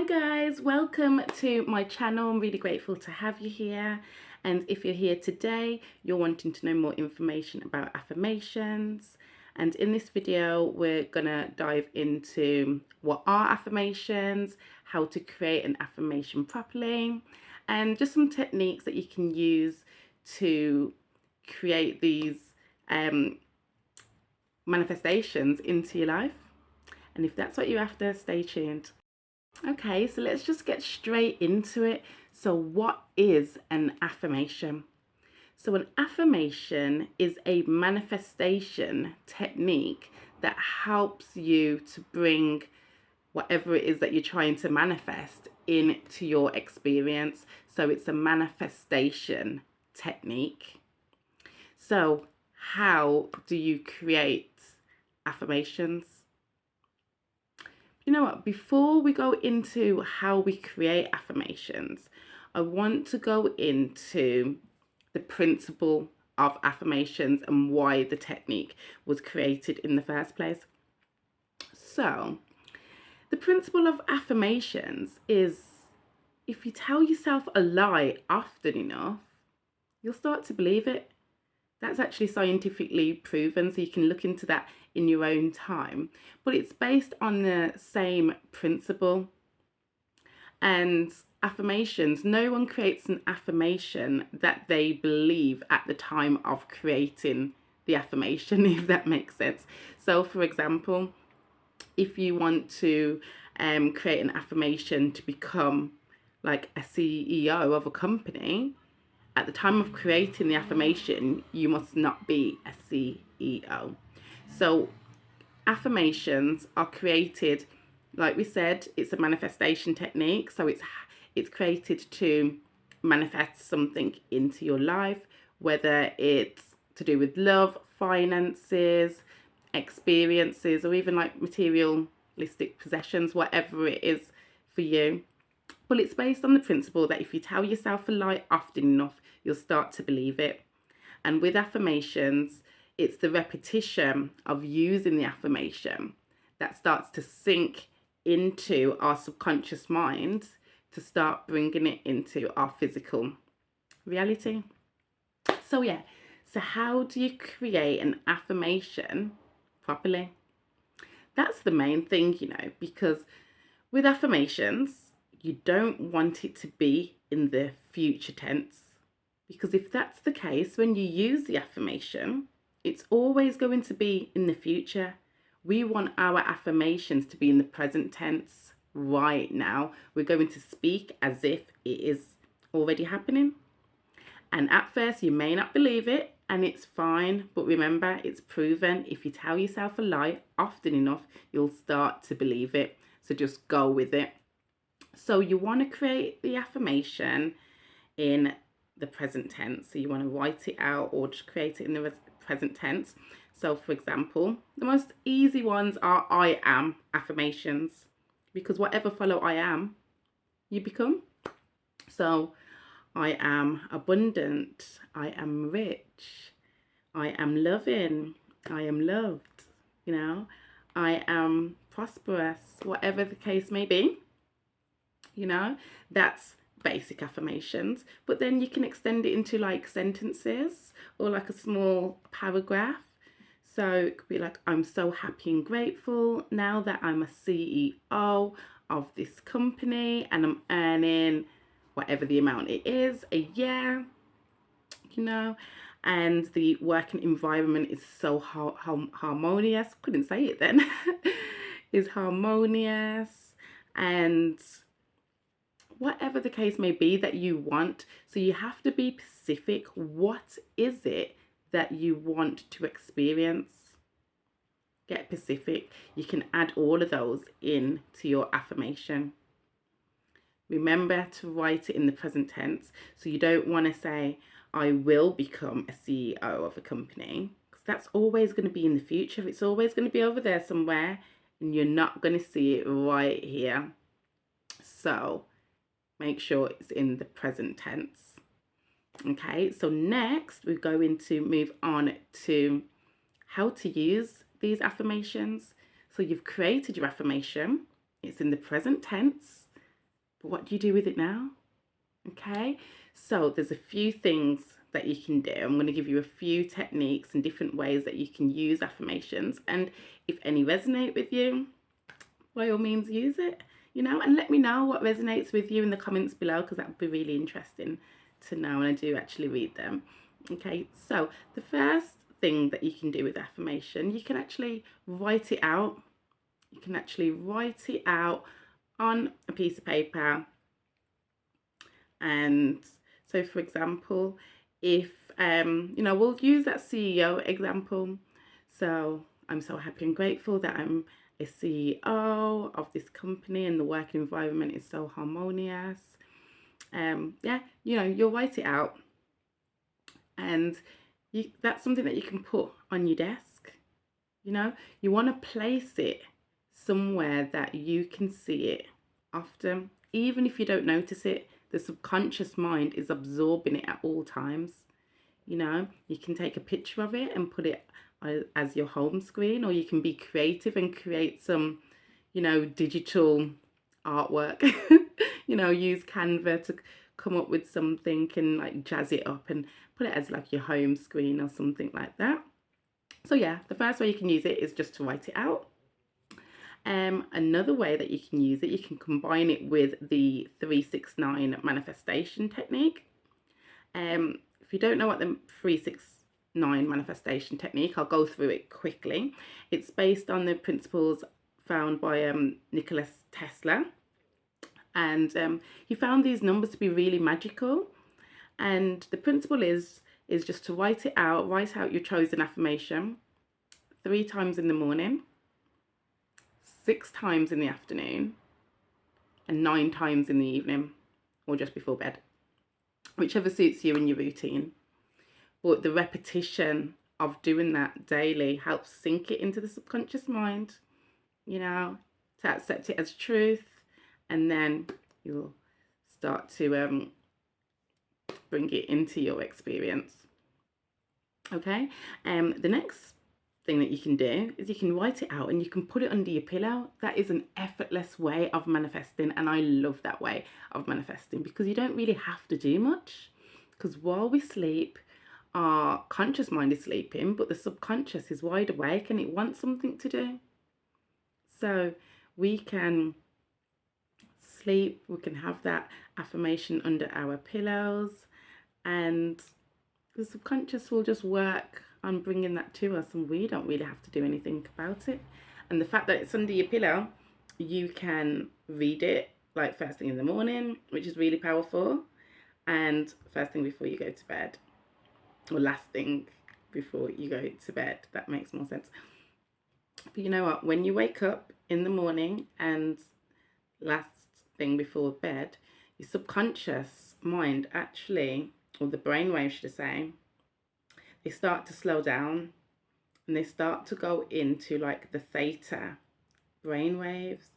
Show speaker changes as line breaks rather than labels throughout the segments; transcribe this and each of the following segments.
guys, welcome to my channel. I'm really grateful to have you here. And if you're here today, you're wanting to know more information about affirmations. And in this video, we're gonna dive into what are affirmations, how to create an affirmation properly, and just some techniques that you can use to create these manifestations into your life. And if that's what you're after, stay tuned. Okay, so let's just get straight into it. So, what is an affirmation? So, an affirmation is a manifestation technique that helps you to bring whatever it is that you're trying to manifest into your experience. So, it's a manifestation technique. So, how do you create affirmations? You know what, before we go into how we create affirmations, I want to go into the principle of affirmations and why the technique was created in the first place. So, the principle of affirmations is if you tell yourself a lie often enough, you'll start to believe it. That's actually scientifically proven, so you can look into that in your own time. But it's based on the same principle. And affirmations, no one creates an affirmation that they believe at the time of creating the affirmation, if that makes sense. So, for example, if you want to create an affirmation to become like a CEO of a company, at the time of creating the affirmation, you must not be a CEO. So affirmations are created, like we said, it's a manifestation technique. So it's created to manifest something into your life, whether it's to do with love, finances, experiences, or even like materialistic possessions, whatever it is for you. Well, it's based on the principle that if you tell yourself a lie often enough, you'll start to believe it. And with affirmations, it's the repetition of using the affirmation that starts to sink into our subconscious mind to start bringing it into our physical reality. So, yeah, so how do you create an affirmation properly? That's the main thing, because with affirmations, you don't want it to be in the future tense. Because if that's the case, when you use the affirmation, it's always going to be in the future. We want our affirmations to be in the present tense right now. We're going to speak as if it is already happening. And at first, you may not believe it, and it's fine. But remember, it's proven. If you tell yourself a lie often enough, you'll start to believe it. So just go with it. So you want to create the affirmation in the present tense. So you want to write it out or just create it in the present tense. So for example, the most easy ones are I am affirmations, because whatever follow I am, you become. So I am abundant, I am rich, I am loving, I am loved, I am prosperous, whatever the case may be. That's basic affirmations. But then you can extend it into like sentences or like a small paragraph. So it could be like, I'm so happy and grateful now that I'm a CEO of this company and I'm earning whatever the amount it is a year, and the working environment is so harmonious. Couldn't say it then. Is harmonious, and whatever the case may be that you want. So you have to be specific. What is it that you want to experience? Get specific. You can add all of those into your affirmation. Remember to write it in the present tense. So you don't want to say, I will become a CEO of a company, because that's always going to be in the future. It's always going to be over there somewhere, and you're not going to see it right here. So make sure it's in the present tense. Okay, so next we're going to move on to how to use these affirmations. So you've created your affirmation, it's in the present tense. but what do you do with it now? Okay, so there's a few things that you can do. I'm going to give you a few techniques and different ways that you can use affirmations. And if any resonate with you, by all means use it, and let me know what resonates with you in the comments below, because that would be really interesting to know, and I do actually read them. Okay, so the first thing that you can do with affirmation, you can actually write it out. You can actually write it out on a piece of paper. And so, for example, if we'll use that CEO example. So I'm so happy and grateful that I'm a CEO of this company and the working environment is so harmonious. You'll write it out, and that's something that you can put on your desk. You want to place it somewhere that you can see it often, even if you don't notice it. The subconscious mind is absorbing it at all times. You can take a picture of it and put it as your home screen, or you can be creative and create some, digital artwork. Use Canva to come up with something and like jazz it up and put it as like your home screen or something like that. So yeah, the first way you can use it is just to write it out. Another way that you can use it, you can combine it with the 369 manifestation technique. If you don't know what the 369 manifestation technique, I'll go through it quickly. It's based on the principles found by Nikola Tesla, and he found these numbers to be really magical. And the principle is just to write out your chosen affirmation 3 times in the morning, 6 times in the afternoon, and 9 times in the evening, or just before bed, whichever suits you in your routine. But the repetition of doing that daily helps sink it into the subconscious mind, to accept it as truth, and then you'll start to bring it into your experience. Okay, the next thing that you can do is you can write it out and you can put it under your pillow. That is an effortless way of manifesting, and I love that way of manifesting because you don't really have to do much, because while we sleep, our conscious mind is sleeping, but the subconscious is wide awake and it wants something to do. So we can sleep, we can have that affirmation under our pillows, and the subconscious will just work on bringing that to us, and we don't really have to do anything about it. And the fact that it's under your pillow, you can read it like first thing in the morning, which is really powerful, and first thing before you go to bed, or last thing before you go to bed. That makes more sense. But you know what, when you wake up in the morning and last thing before bed, your subconscious mind actually, or the brainwave should I say, they start to slow down and they start to go into like the theta brainwaves,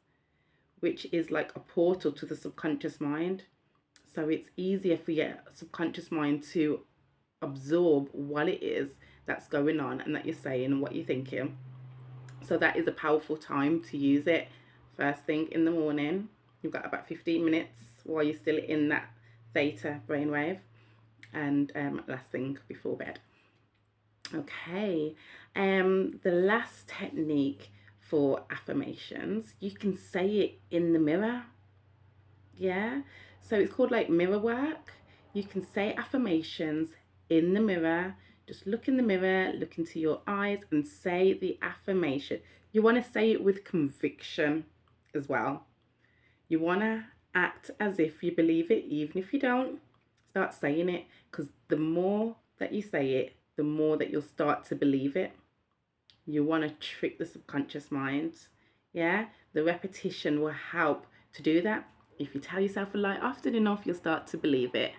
which is like a portal to the subconscious mind. So it's easier for your subconscious mind to absorb what it is that's going on and that you're saying and what you're thinking. So that is a powerful time to use it first thing in the morning. You've got about 15 minutes while you're still in that theta brainwave, and last thing before bed. Okay, the last technique for affirmations, you can say it in the mirror. Yeah, so it's called like mirror work. You can say affirmations in the mirror. Just look in the mirror, look into your eyes and say the affirmation. You want to say it with conviction as well. You want to act as if you believe it, even if you don't. Start saying it, because the more that you say it, the more that you'll start to believe it. You want to trick the subconscious mind. Yeah, the repetition will help to do that. If you tell yourself a lie often enough, you'll start to believe it.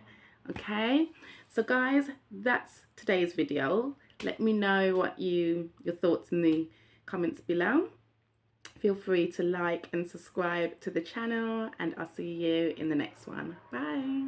Okay, so guys, that's today's video. Let me know what your thoughts in the comments below. Feel free to like and subscribe to the channel, and I'll see you in the next one. Bye.